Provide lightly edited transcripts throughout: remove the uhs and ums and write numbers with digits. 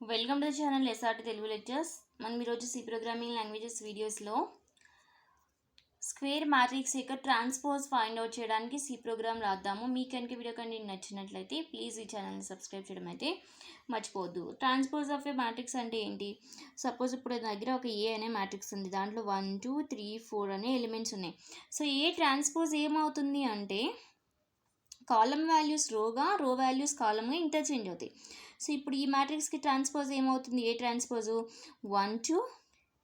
Welcome to the channel SRT Telugu lectures. మనం ఈరోజు C programming languages వీడియోస్లో స్క్వేర్ మ్యాట్రిక్స్ యొక్క ట్రాన్స్పోజ్ ఫైండ్ అవుట్ చేయడానికి సి ప్రోగ్రామ్ రాద్దాము. మీకు కనుక వీడియో కంటెంట్ నచ్చినట్లయితే ప్లీజ్ ఈ ఛానల్ని సబ్స్క్రైబ్ చేయడం అయితే మర్చిపోవద్దు. ట్రాన్స్పోజ్ ఆఫ్ ఏ మ్యాట్రిక్స్ అంటే ఏంటి? సపోజ్ ఇప్పుడు దగ్గర ఒక ఏ అనే మ్యాట్రిక్స్ ఉంది, దాంట్లో 1 2 3 4 అనే ఎలిమెంట్స్ ఉన్నాయి. సో ఏ ట్రాన్స్పోజ్ ఏమవుతుంది అంటే కాలమ్ వాల్యూస్ రోగా, రో వాల్యూస్ కాలమ్గా ఇంటర్చేంజ్ అవుతాయి. సో ఇప్పుడు ఈ మ్యాట్రిక్స్కి ట్రాన్స్పోజ్ ఏమవుతుంది? A transpose 1 2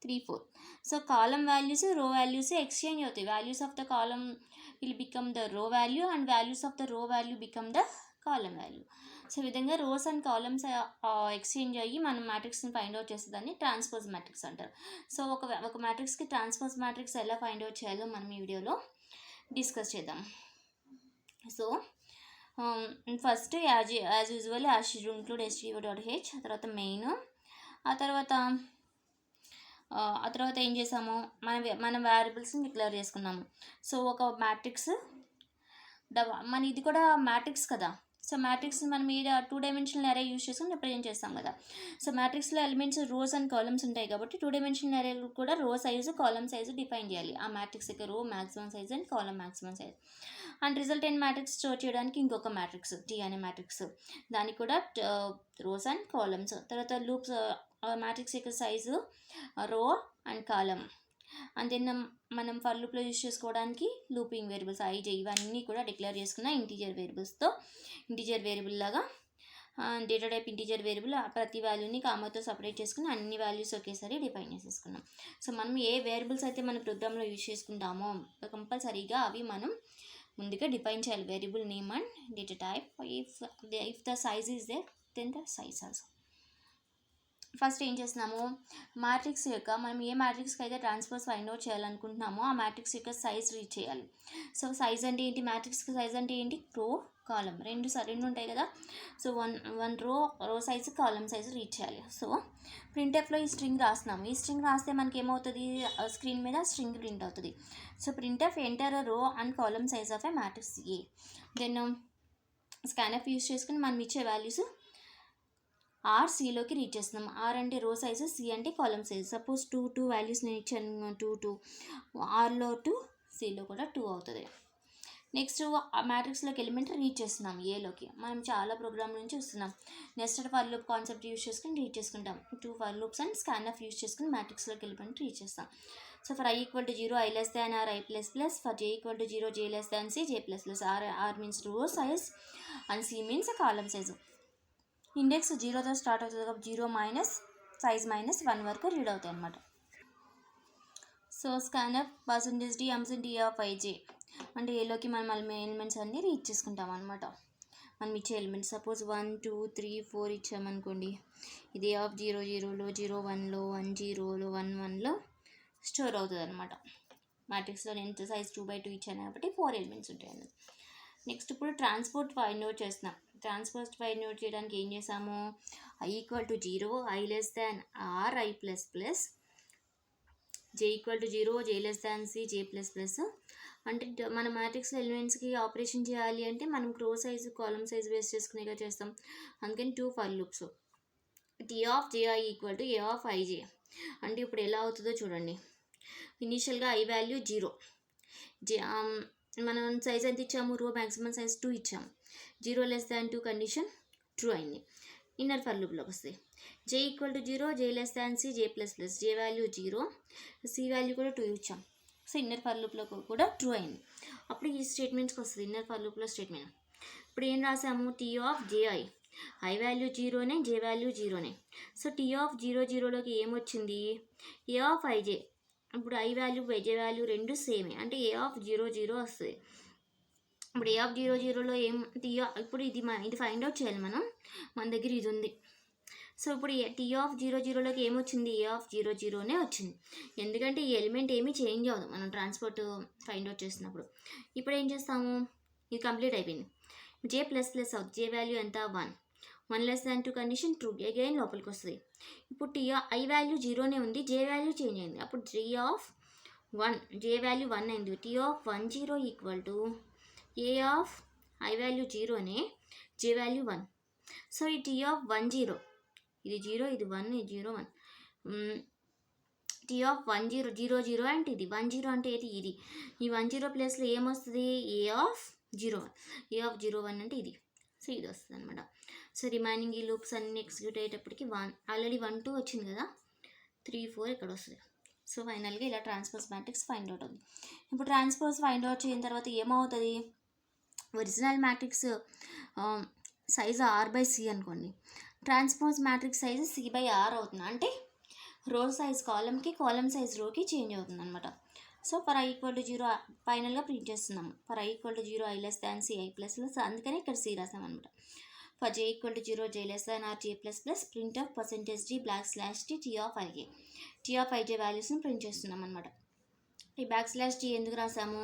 3 4. So column values, row values exchange అవుతాయి. Values of the column will become the row value and values of the row value become the column value. So ఈ విధంగా rows and columns exchange అయ్యి మనం మ్యాట్రిక్స్ని find out చేసేదాన్ని transpose matrix అంటారు. So ఒక మ్యాట్రిక్స్కి ట్రాన్స్పోజ్ మ్యాట్రిక్స్ ఎలా ఫైండ్ అవుట్ చేయాలో మనం ఈ వీడియోలో డిస్కస్ చేద్దాం. So first as usual include stdio.h, తర్వాత మెయిన్, ఆ తర్వాత ఏం చేసాము, మనం వేరియబుల్స్ని డిక్లేర్ చేసుకున్నాము. సో ఒక మ్యాట్రిక్స్ మన ఇది కూడా మ్యాట్రిక్స్ కదా. సో మ్యాట్రిక్స్ని మనం మీద 2 డైమెన్షనల్ అరే యూజ్ చేసుకుని రిప్రజెంట్ చేస్తాం కదా. సో మ్యాట్రిక్స్లో ఎలిమెంట్స్ రోస్ అండ్ కాలమ్స్ ఉంటాయి కాబట్టి 2 డైమెన్షనల్ అరే కూడా రో సైజు, కాలమ్ సైజు డిఫైన్ చేయాలి. ఆ మ్యాట్రిక్స్ యొక్క row maximum size and column maximum size. And resultant matrix store చేయడానికి ఇంకొక మ్యాట్రిక్స్ టీ అనే మ్యాట్రిక్స్, దానికి కూడా రోస్ అండ్ కాలమ్స్. తర్వాత లూప్స్ మ్యాట్రిక్స్ యొక్క size, row and column. And then మనం ఫర్ లూప్లో యూజ్ చేసుకోవడానికి లూపింగ్ వేరియబుల్స్ ఐజే, ఇవన్నీ కూడా డిక్లేర్ చేసుకున్న ఇంటీజర్ వేరియబుల్స్తో, ఇంటీజర్ వేరియబుల్ లాగా డేటా టైప్ ఇంటీజర్ వేరియబుల్ ప్రతి వాల్యూని కామాతో సపరేట్ చేసుకుని అన్ని వాల్యూస్ ఒకేసారి డిఫైన్ చేసేసుకున్నాం. సో మనం ఏ వేరియబుల్స్ అయితే మన ప్రోగ్రాంలో యూజ్ చేసుకుంటామో కంపల్సరీగా అవి మనం ముందుగా డిఫైన్ చేయాలి. Variable name and data type. If the size is there then the size also. First ఏం చేస్తున్నాము, మ్యాట్రిక్స్ యొక్క మనం ఏ మ్యాట్రిక్స్కి అయితే ట్రాన్స్పోజ్ ఫైండ్ అవుట్ చేయాలనుకుంటున్నామో ఆ మ్యాట్రిక్స్ యొక్క సైజ్ రీచ్ చేయాలి. సో సైజ్ అంటే ఏంటి? మ్యాట్రిక్స్కి సైజ్ అంటే ఏంటి? రో, కాలం రెండు ఉంటాయి కదా. సో వన్ రో సైజు, కాలం సైజు రీచ్ చేయాలి. సో ప్రింట్ఎఫ్లో ఈ స్ట్రింగ్ రాస్తున్నాము. ఈ స్ట్రింగ్ రాస్తే మనకి ఏమవుతుంది? స్క్రీన్ మీద స్ట్రింగ్ ప్రింట్ అవుతుంది. So printf enter row and column size of A matrix A. Then scanf use చేసుకుని మనం ఇచ్చే వాల్యూస్ ఆర్ సిలోకి రీచ్ చేస్తున్నాం. ఆర్ అంటే రో సైజు, సి అంటే కాలమ్ సైజు. సపోజ్ 2 వాల్యూస్ నేను ఇచ్చాను, 2 ఆర్లో 2, సిలో కూడా 2 అవుతుంది. నెక్స్ట్ ఆ మ్యాట్రిక్స్లోకి ఎలిమెంట్ రీచ్ చేస్తున్నాం ఏలోకి. మనం చాలా ప్రోగ్రామ్ నుంచి వస్తున్నాం. Next for loop concept use చేసుకుని రీచ్ చేసుకుంటాం. 2 for loops and scanf use చేసుకుని మ్యాట్రిక్స్లోకి ఎలిమెంట్ రీచ్ చేస్తాం. So for i = 0, i less than r, i plus plus. For j = 0, j less than c, j plus plus. r means row size and c means column size. Index 0తో start అవుతుంది కాబట్టి 0 minus size -1 వరకు read అవుతాయి అన్నమాట. So scanf %d d of ij అంటే ఏలోకి మనం elements అన్నీ reach చేసుకుంటాం అనమాట. మనం ఇచ్చే ఎలిమెంట్స్ సపోజ్ 1 2 3 4 ఇచ్చామనుకోండి, ఇది ఆఫ్ 0 0లో, 0 1లో, 1 0లో, 1 1లో స్టోర్ అవుతుంది అనమాట. మ్యాట్రిక్స్లో నేను సైజ్ 2/2 ఇచ్చాను కాబట్టి 4 ఎలిమెంట్స్ ఉంటాయి అన్నది. నెక్స్ట్ ఇప్పుడు ట్రాన్స్పోజ్ ఫైండ్ అవుట్ చేస్తున్నాం. ట్రాన్స్పోజ్ ఫైండ్ అవుట్ చేయడానికి ఏం చేసాము, i = 0, i less than r, i plus plus. j = 0, j less than c, j plus plus. అంటే మన మ్యాట్రిక్స్ ఎలిమెంట్స్కి ఆపరేషన్ చేయాలి అంటే మనం రో సైజు, కాలమ్ సైజు బేస్ చేసుకునేగా చేస్తాం. అందుకని 2 for loops. t of ji = a of ij. అంటే ఇప్పుడు ఎలా అవుతుందో చూడండి. ఇనీషియల్గా i వాల్యూ 0, మనం సైజ్ ఎంత ఇచ్చాము, రో మ్యాక్సిమం సైజ్ 2 ఇచ్చాము. 0 less than 2 కండిషన్ ట్రూ అయింది. ఇన్నర్ ఫర్ లూప్లోకి వస్తాయి. j = 0, j less than c, j plus plus. j value 0, c value కూడా 2 ఇచ్చాం. సో ఇన్నర్ ఫర్ లూప్లో కూడా ట్రూ అయింది. అప్పుడు ఈ స్టేట్మెంట్స్కి వస్తుంది ఇన్నర్ ఫర్ లూప్లో స్టేట్మెంట్. ఇప్పుడు ఏం రాసాము, t of ji, i value 0నే, j వాల్యూ 0నే. సో t of 0 0లోకి ఏమొచ్చింది, a of ij. ఇప్పుడు i వాల్యూ, j వాల్యూ రెండు సేమే అంటే a of 0 0 వస్తుంది. ఇప్పుడు a of 0 0లో ఏం ఇప్పుడు ఇది ఫైండ్ అవుట్ చేయాలి మనం. మన దగ్గర ఇది ఉంది. సో ఇప్పుడు t of 0 0లోకి ఏమొచ్చింది, a of 0 0నే వచ్చింది. ఎందుకంటే ఈ ఎలిమెంట్ ఏమీ చేంజ్ అవ్వదు మనం ట్రాన్స్పోర్ట్ ఫైండ్ అవుట్ చేసినప్పుడు. ఇప్పుడు ఏం చేస్తాము, ఇది కంప్లీట్ అయిపోయింది. j ప్లస్ ప్లస్ అవుతుంది. j వాల్యూ ఎంత, 1 less than 2 condition true. Again లోపలికి వస్తుంది. ఇప్పుడు i వాల్యూ 0నే ఉంది, j వాల్యూ చేంజ్ అయింది. అప్పుడు j of 1, j వాల్యూ 1 అయింది. t of 1 0 = a of i value 0నే, j వాల్యూ 1. సో ఈ t of 1 0 ఇది 0, ఇది 1, ఇది 0, 1. టీ ఆఫ్ 1 0 0 0 అంటే ఇది 1 0 అంటే ఇది ఈ 1 0 ప్లేస్లో ఏమొస్తుంది ఏ ఆఫ్ 0 1. ఏ ఆఫ్ 0 1 అంటే ఇది. సో ఇది వస్తుంది అనమాట. సో రిమైనింగ్ ఈ లూప్స్ అన్ని ఎగ్జిక్యూట్ అయ్యేటప్పటికి ఆల్రెడీ 1 2 వచ్చింది కదా, 3 4 ఇక్కడ వస్తుంది. సో ఫైనల్గా ఇలా ట్రాన్స్పోజ్ మ్యాట్రిక్స్ ఫైండ్ అవుట్ అవుతుంది. ఇప్పుడు ట్రాన్స్పోజ్ ఫైండ్ అవుట్ చేసిన తర్వాత ఏమవుతుంది, ఒరిజినల్ మ్యాట్రిక్స్ సైజు R/C అనుకోండి, ట్రాన్స్పోజ్ మ్యాట్రిక్స్ సైజు C/R అవుతుంది. అంటే రో సైజ్ కాలంకి, కాలం సైజ్ రోకి చేంజ్ అవుతుంది అనమాట. సో ఫర్ i = 0 ఫైనల్గా ప్రింట్ చేస్తున్నాము. For i = 0 i less than c i plus plus, అందుకని ఇక్కడ c రాసామన్నమాట. For j = 0 j less than r j plus plus, print of %d /t t of ij. t of ij వాల్యూస్ని print చేస్తున్నాం అనమాట. ఈ /t ఎందుకు రాసాము,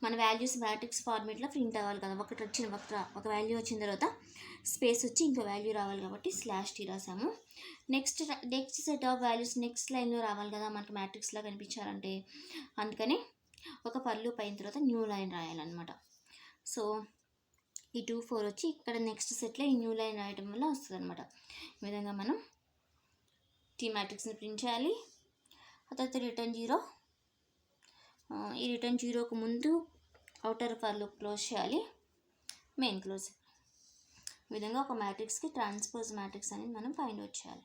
మన values matrix ఫార్మేట్లో print అవ్వాలి కదా. ఒక వాల్యూ వచ్చిన తర్వాత స్పేస్ వచ్చి ఇంకో వాల్యూ రావాలి కాబట్టి /t రాసాము. Next set of values next లైన్లో రావాలి కదా మనకి మ్యాట్రిక్స్లా కనిపించాలంటే, అందుకని ఒక ఫర్ లూప్ అయిన తర్వాత న్యూ లైన్ రాయాలన్నమాట. సో ఈ 2 4 వచ్చి ఇక్కడ నెక్స్ట్ సెట్లో ఈ న్యూ లైన్ రాయడం వల్ల వస్తుంది అనమాట. ఈ విధంగా మనం టీ మ్యాట్రిక్స్ని ప్రింట్ చేయాలి. ఆ తర్వాత రిటర్న్ 0, ఈ రిటర్న్ 0కు ముందు అవుటర్ ఫర్ లూప్ క్లోజ్ చేయాలి, మెయిన్ క్లోజ్. ఈ విధంగా ఒక మ్యాట్రిక్స్కి ట్రాన్స్పోజ్ మ్యాట్రిక్స్ అనేది మనం ఫైండ్ అవుట్ చేయాలి.